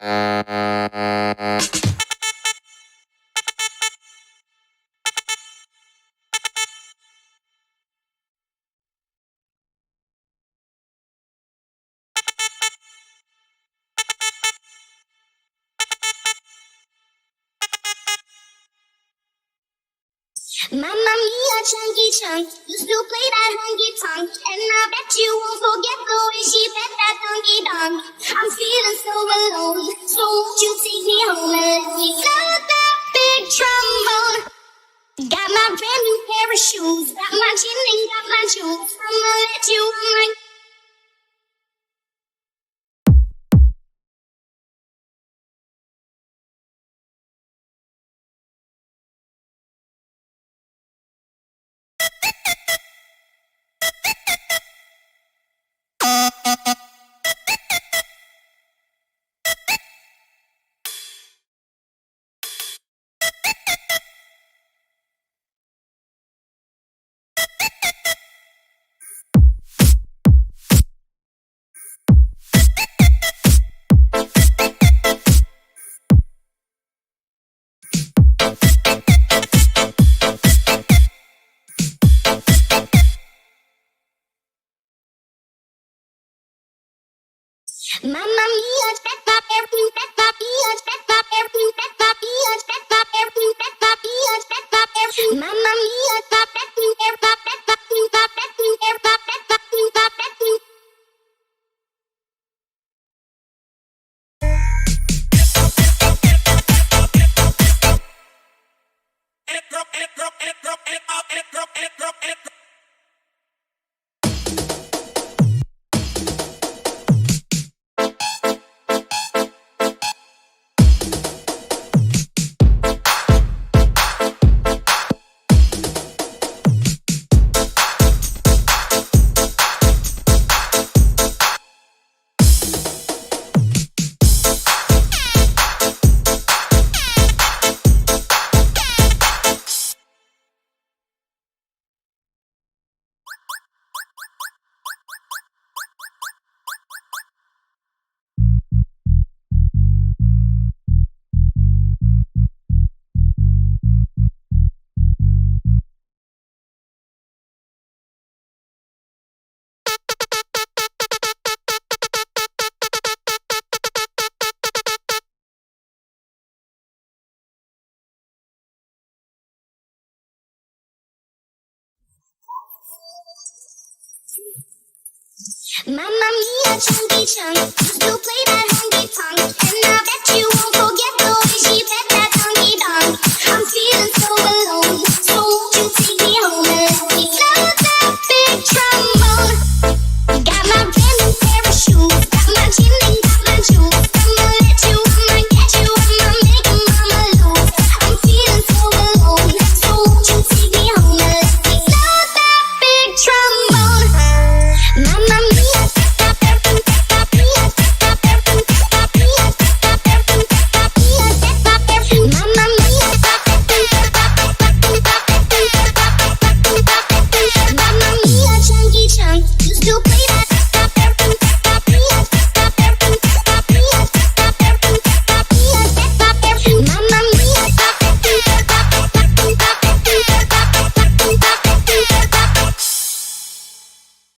Mamma mia, chunky chunk, used to play that honky tonk, and I bet you won't forget the way she bet that donkey donk. I'm feeling so alone, so won't you take me home and let me blow that big trombone? Got my brand new pair of shoes, got my gin and got my juice. I'ma let you on my Mamma mia, bet my everything, bet my peanuts, bet my everything, bet my peanuts, bet my everything, bet my peanuts, bet my everything. Mamma mia, my bet me, bet my bet my me, my bet me, bet my bet my me, my bet me. Mamma mia, chunky chunk.